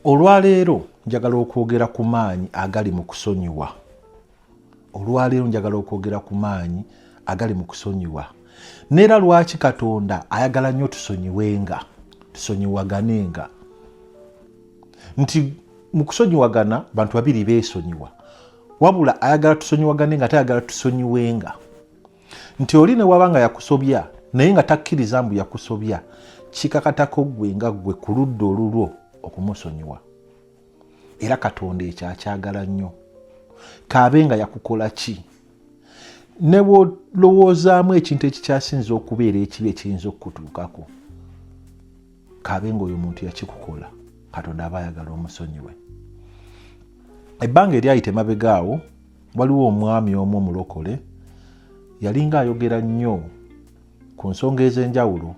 Olwaleero njagala okwogera ku maanyi agali mu kusonyiwa. Olwaleero njagala okwogera ku maanyi agali mu kusonyiwa. Neera lwaki Katonda ayagala nnyo tusonyiwenga, tusonyiwaganenga. Nti mu kusonyiwagana bantu babiri beesonyiwa. Wabula ayagala tusonyiwaganenga ate ayagala tusonyiwenga. Nti oli ne waba nga yakusobya naye nga takkiriza mbu yakusobya, kikakatako gwe nga gwe ku ludda olulwo okumusonyiwa. Era Katonda ekyo akyagala nnyo. Kaabe nga yakukola ki? Ne bw'olowoozaamu ekintu ekikyasinza okubeera ekibi ekiyinza okukutuukako, kaabe nga oyo muntu yakikukola, Katonda aba ayagala omusonyiwe. Ebbanga eryayita emabega awo waliwo omwami omu omulokole yalinga ayogera nnyo ku nsonga ez'enjawulo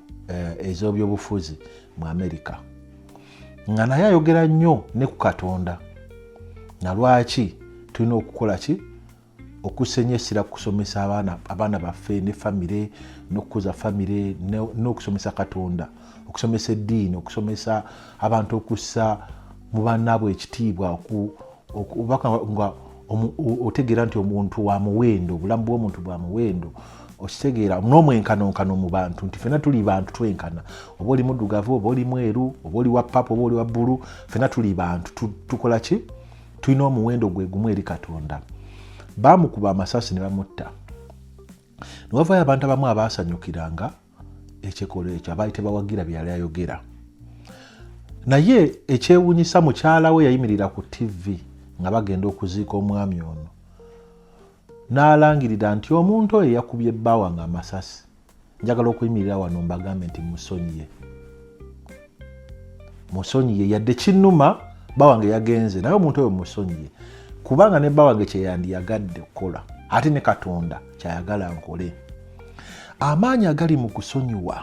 ez'ebyobufuzi mu Amerika. Nga naye ayogera nnyo ne ku Katonda. Na lwaki tulina okukola ki? Okusenyesera kusomesa abaana baffe ne famire, n'okukuza famire, n'okusomesa Katonda, okusomesa eddiini, okusomesa abantu okussa mu bannaabwe ekitiibwa, nga otegeera nti omuntu wa muwendo, obulamu bw'omuntu bwa muwendo, okitegeera n'omwenkanonkano mu bantu nti ffenna tuli bantu twenkana. Oba oli muddugavu, oba oli mweru, oba oli wa papa, oba oli wa bbulu, ffenna tuli bantu. Tukola ki? Tulina omuwendo gwe gumu eri Katonda. Baamukuba amasasi ne bamutta. Ne wavaayo abantu abamu abaasanyukiranga ekikolwa ekyo, abaali tebawagira bye yali ayogera. Naye ekyewuunyisa mukyala we yayimirira ku TV nga bagenda okuziika omwami ono, n'alangirira nti omuntu oyo yakubye bba wange amasasi. Njagala okuyimirira wano mbagambe nti musonyiye. Musonyiye, yadde kinnuma bba wange yagenze, naye omuntu oyo musonyiye. Kubanga ne bba wange kye yandiyagadde okukola, ate ne Katonda kyayagala nkole. Amaanyi agali mu kusonyiwa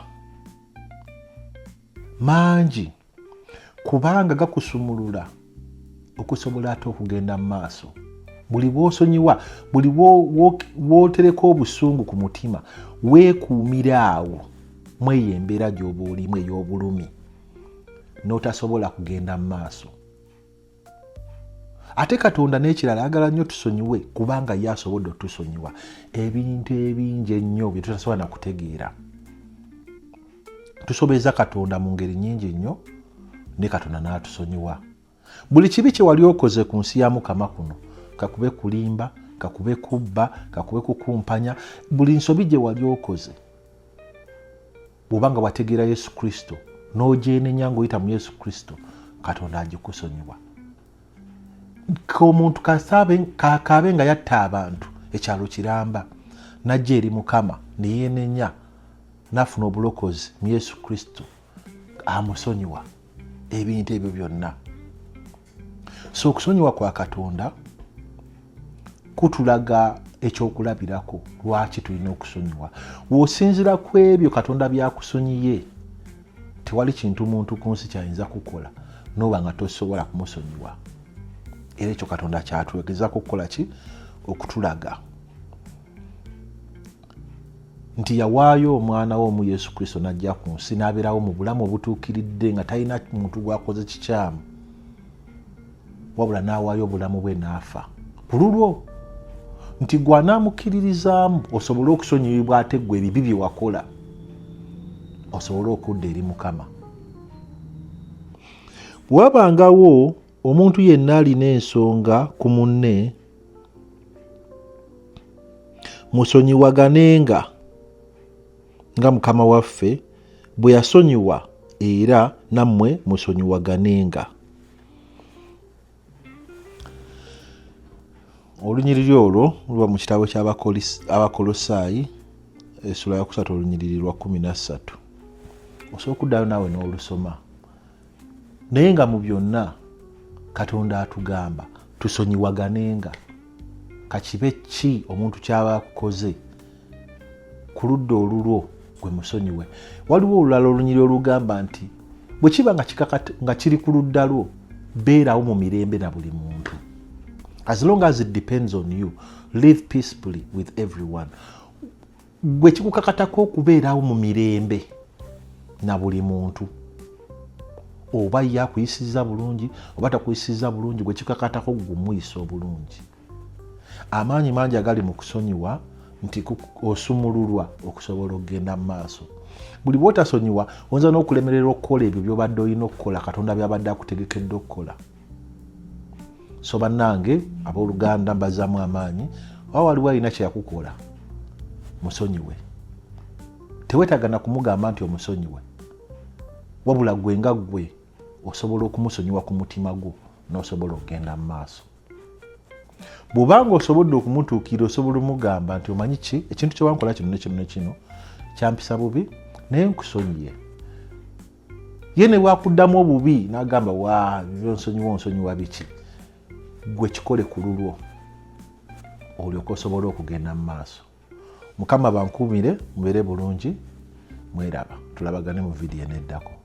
mangi, kubanga gakusumulula okusobola ate okugenda mu maaso. Buli bw'osonyiwa, buli bw'otereka obusungu ku mutima, weekuumira awo mw'eyo embeera gy'oba olimu ey'obulumi, n'otasobola kugenda mu maaso. Ate Katonda n'ekirala ayagala nnyo tusonyiwe, kubanga ye asobodde otusonyiwa ebintu ebingi ennyo bye tutasobola na kutegeera. Tusobeza Katonda mu ngeri nnyingi nnyo, ne Katonda n'atusonyiwa. Buli kibi kye wali okoze ku nsi ya Mukama kuno, kakube kulimba, kakube kubba, kakube kukumpanya, buli nsobi gye wali okoze, bw'obanga wategeera Yesu Kristo n'ogyenenya ng'oyita mu Yesu Kristo, Katonda agikusonyiwa. Omuntu kaabe nga yatta abantu ekyalo kiramba, n'ajja eri Mukama ne yeenenya, n'afuna obulokozi mu Yesu Kristo, amusonyiwa ebintu ebyo byonna. So okusonyiwa kwa Katonda kutulaga ekyokulabirako lwaki tulina okusonyiwa. W'osinzira ku ebyo Katonda byakusonyiye, tewali kintu muntu ku nsi kyayinza kukola n'oba nga tosobola kumusonyiwa. Era ekyo Katonda kyatwegezako okukola ki? Okutulaga nti yawaayo omwana we omu Yesu Kristo n'ajja ku nsi n'abeerawo mu bulamu obutuukiridde nga talina muntu gwakoze kikyamu, wabula n'awaayo obulamu bwe n'afa ku lulwo, nti gwe anaamukiririzaamu osobole okusonyiyibwa ate gwe ebibi bye wakola, osobole okudda eri Mukama. Bwabangawo omuntu yenna alina ensonga ku munne, musonyiwaganenga nga Mukama waffe bwe yasonyiwa, era nammwe musonyiwaganenga. Olunyiriri olwo luba mu kitabo ky'Abakolosaayi essula ya 3 olunyiriri lwa 13. Osobola okuddayo naawe n'olusoma. Naye nga mu byonna Katonda atugamba tusonyiwaganenga. Kakibe ki omuntu kyaba akukoze, ku ludda olulwo gwe musonyiwe. Waliwo olulala olunyiriri olugamba nti bwe kiba nga kiri ku ludda lwo, beerawo mu mirembe na buli muntu. As long as it depends on you, live peacefully with everyone. Gwe kikukakatako okubeerawo mu mirembe na buli muntu. oba yakuyisiza bulungi oba takuyisiza bulungi, gwe kikakatako gumuyisa obulungi. Amaanyi mangi agali mu kusonyiwa nti osumululwa okusobola okugenda mu maaso. Buli bw'otasonyiwa oyinza n'okulemererwa okukola ebyo by'obadde olina okukola Katonda by'abadde akutegekedde okukola. So bannange abooluganda mbazaamu amaanyi, oba waliwo alina kye yakukola musonyiwe. Teweetaaga na kumugamba nti omusonyiwe, wabula gwe nga gwe osobola okumusonyiwa ku mutima gwo n'osobola okugenda mu maaso. Bw'obanga osobodde okumutuukira osobola omugamba nti omanyi ki, ekintu kye wankola kino ne kino ne kino kyampisa bubi naye nkusonyiye. Ye ne bwakuddamu obubi n'agamba onsonyiwa biki, gwe kikole ku lulwo olyoke osobole okugenda mu maaso. Mukama bankuumire, mubeere bulungi, mweraba. Tulabagane mu vidiyo eneddako.